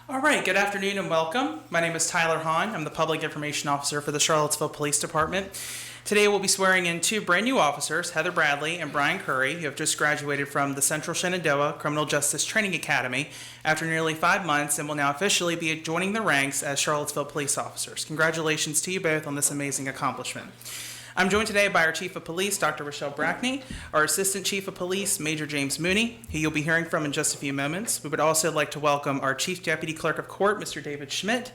All right, good afternoon and welcome. My name is Tyler Hahn. I'm the Public Information Officer for the Charlottesville Police Department. Today we'll be swearing in two brand new officers, Heather Bradley and Brian Curry, who have just graduated from the Central Shenandoah Criminal Justice Training Academy after nearly 5 months and will now officially be joining the ranks as Charlottesville police officers. Congratulations to you both on this amazing accomplishment. I'm joined today by our Chief of Police, Dr. Rochelle Brackney, our Assistant Chief of Police, Major James Mooney, who you'll be hearing from in just a few moments. We would also like to welcome our Chief Deputy Clerk of Court, Mr. David Schmidt,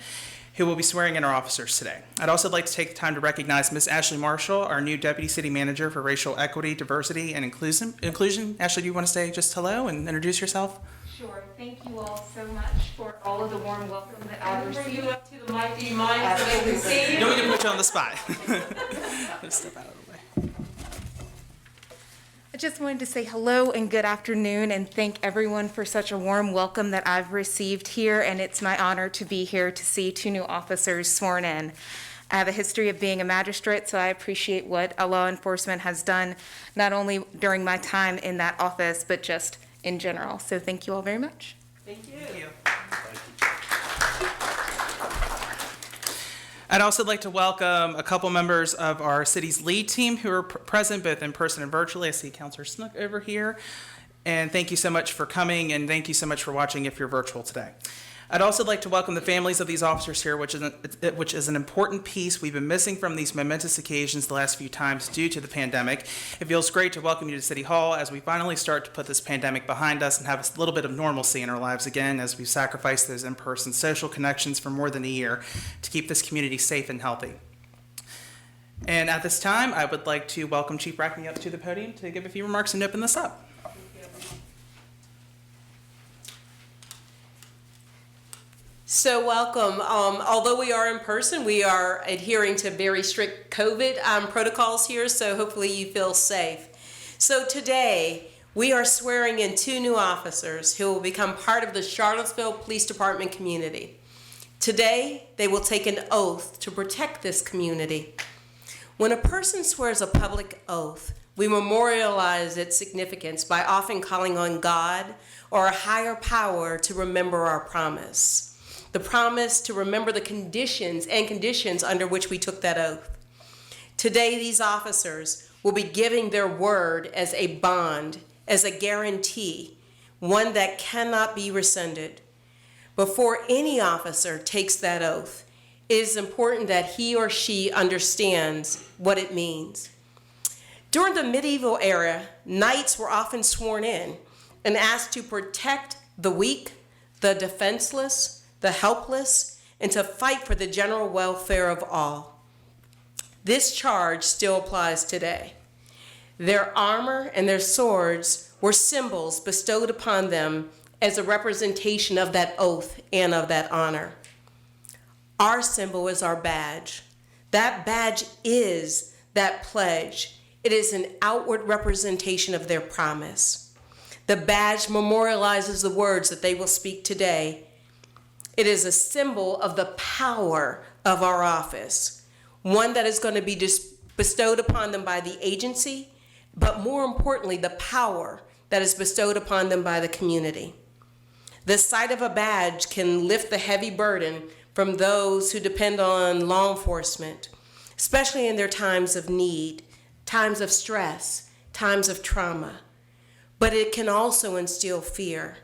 who will be swearing in our officers today. I'd also like to take the time to recognize Ms. Ashley Marshall, our new Deputy City Manager for Racial Equity, Diversity, and Inclusion. Ashley, do you want to say just hello and introduce yourself? Sure. Thank you all so much for all of the warm welcome that I've received. Bring you up to the mic, do you mind, so they can see you? Don't need to put you on the spot. Just step out of the way. I just wanted to say hello and good afternoon and thank everyone for such a warm welcome that I've received here, and it's my honor to be here to see two new officers sworn in. I have a history of being a magistrate, so I appreciate what a law enforcement has done, not only during my time in that office, but just in general. So thank you all very much. Thank you. Thank you. I'd also like to welcome a couple members of our city's lead team who are present both in person and virtually. I see Councilor Snook over here. And thank you so much for coming, and thank you so much for watching if you're virtual today. I'd also like to welcome the families of these officers here, which is an important piece we've been missing from these momentous occasions the last few times due to the pandemic. It feels great to welcome you to City Hall as we finally start to put this pandemic behind us and have a little bit of normalcy in our lives again as we've sacrificed those in-person social connections for more than a year to keep this community safe and healthy. And at this time, I would like to welcome Chief Brackney up to the podium to give a few remarks and open this up. So welcome. Although we are in person, we are adhering to very strict COVID protocols here, so hopefully you feel safe. So today, we are swearing in two new officers who will become part of the Charlottesville Police Department community. Today, they will take an oath to protect this community. When a person swears a public oath, we memorialize its significance by often calling on God or a higher power to remember our promise. The promise to remember the conditions under which we took that oath. Today, these officers will be giving their word as a bond, as a guarantee, one that cannot be rescinded. Before any officer takes that oath, it is important that he or she understands what it means. During the medieval era, knights were often sworn in and asked to protect the weak, the defenseless, the helpless, and to fight for the general welfare of all. This charge still applies today. Their armor and their swords were symbols bestowed upon them as a representation of that oath and of that honor. Our symbol is our badge. That badge is that pledge. It is an outward representation of their promise. The badge memorializes the words that they will speak today. It is a symbol of the power of our office, one that is going to be bestowed upon them by the agency, but more importantly, the power that is bestowed upon them by the community. The sight of a badge can lift the heavy burden from those who depend on law enforcement, especially in their times of need, times of stress, times of trauma. But it can also instill fear.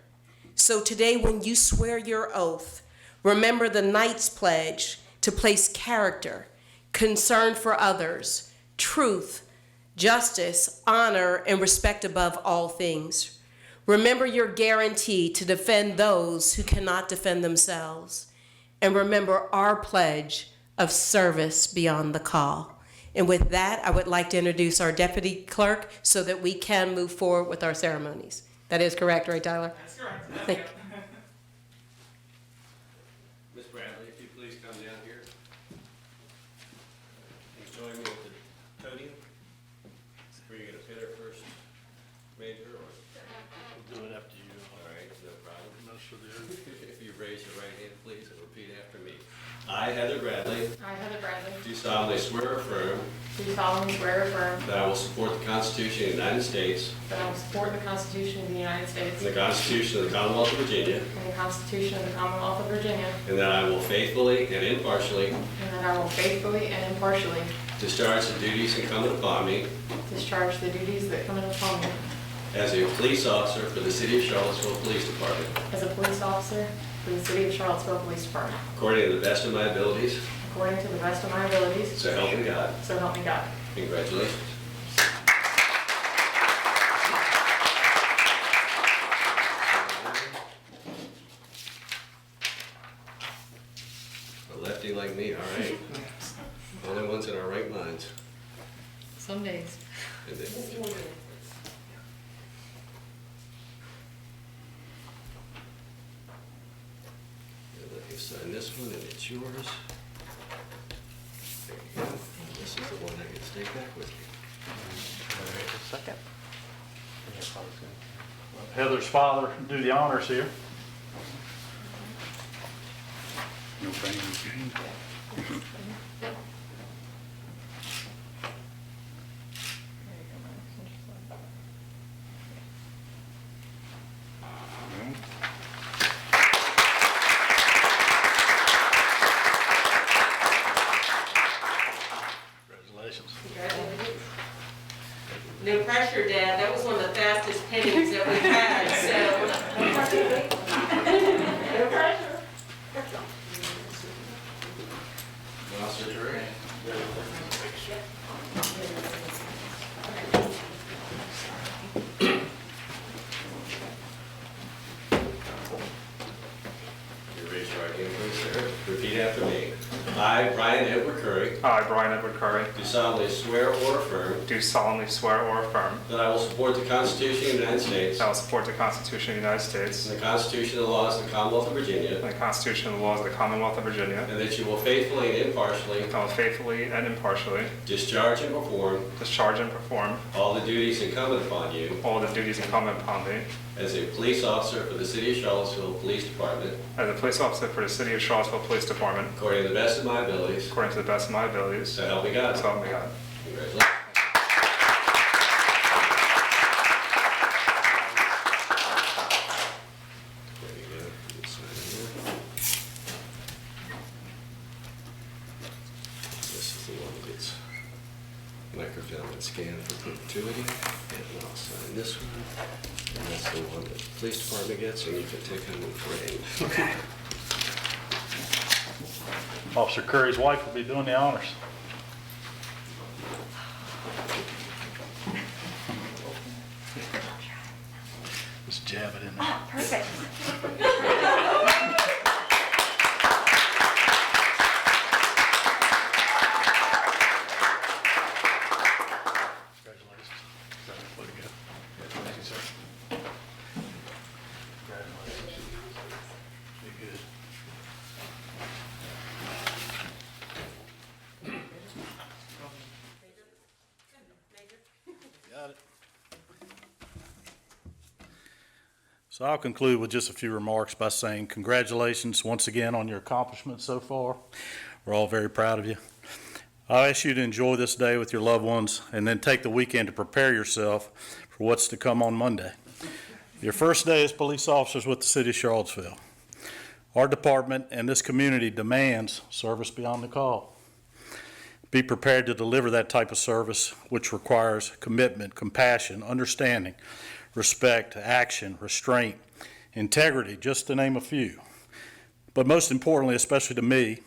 So today, when you swear your oath, remember the Knight's Pledge to place character, concern for others, truth, justice, honor, and respect above all things. Remember your guarantee to defend those who cannot defend themselves. And remember our pledge of service beyond the call. And with that, I would like to introduce our deputy clerk so that we can move forward with our ceremonies. That is correct, right, Tyler? That's correct. Thank you. Ms. Bradley, if you please come down here and join me at the podium. Are you going to pit her first, Major, or? We'll do it after you. All right, no problem. No, sure there. If you raise your right hand, please, and repeat after me. I, Heather Bradley, I, Heather Bradley, do solemnly swear or affirm do solemnly swear or affirm that I will support the Constitution of the United States that I will support the Constitution of the United States and the Constitution of the Commonwealth of Virginia, and the Constitution of the Commonwealth of Virginia, and that I will faithfully and impartially and that I will faithfully and impartially discharge the duties incumbent upon me discharge the duties that come upon me as a police officer for the City of Charlottesville Police Department, as a police officer for the City of Charlottesville Police Department, according to the best of my abilities, according to the best of my abilities, so help me God. so help me God. Congratulations. A lefty like me, all right. Only ones in our right minds. Some days. And then- And let me sign this one, and it's yours. There you go. And this is the one I get to take back with me. Second. Heather's father do the honors here. Congratulations. No pressure, Dad. That was one of the fastest pinnings that we've had, so. No pressure. Officer Curry. You raise your right hand, please, sir. Repeat after me. I, Brian Edward Curry, I, Brian Edward Curry, do solemnly swear or affirm do solemnly swear or affirm that I will support the Constitution of the United States that I will support the Constitution of the United States and the Constitution and the laws of the Commonwealth of Virginia, and the Constitution and the laws of the Commonwealth of Virginia, and that you will faithfully and impartially and I will faithfully and impartially discharge and perform discharge and perform all the duties incumbent upon you all the duties incumbent upon me as a police officer for the City of Charlottesville Police Department, as a police officer for the City of Charlottesville Police Department, according to the best of my abilities, according to the best of my abilities. so help me God. So help me God. Congratulations. There you go. You can sign here. This is the one that gets microfilm and scanned for perpetuity. And I'll sign this one. And that's the one that the police department gets, and you can take home and frame. Officer Curry's wife will be doing the honors. Just jab it in there. Perfect. Congratulations. Way to go. Thank you, sir. Congratulations. Be good. Got it. So I'll conclude with just a few remarks by saying congratulations once again on your accomplishments so far. We're all very proud of you. I'll ask you to enjoy this day with your loved ones and then take the weekend to prepare yourself for what's to come on Monday. Your first day as police officers with the City of Charlottesville. Our department and this community demands service beyond the call. Be prepared to deliver that type of service, which requires commitment, compassion, understanding, respect, action, restraint, integrity, just to name a few. But most importantly, especially to me,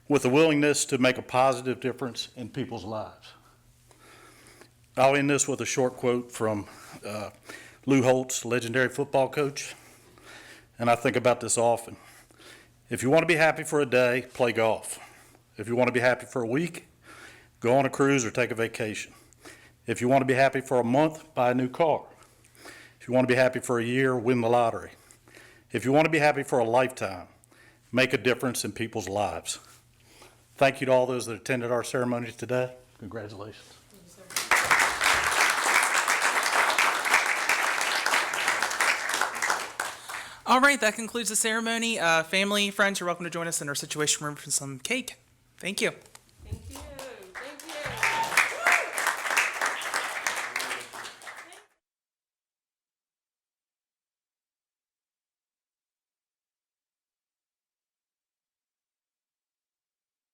with a willingness to make a positive difference in people's lives. I'll end this with a short quote from Lou Holtz, legendary football coach, and I think about this often. If you want to be happy for a day, play golf. If you want to be happy for a week, go on a cruise or take a vacation. If you want to be happy for a month, buy a new car. If you want to be happy for a year, win the lottery. If you want to be happy for a lifetime, make a difference in people's lives. Thank you to all those that attended our ceremony today. Congratulations. All right, that concludes the ceremony. Family, friends, you're welcome to join us in our situation room for some cake. Thank you. Thank you.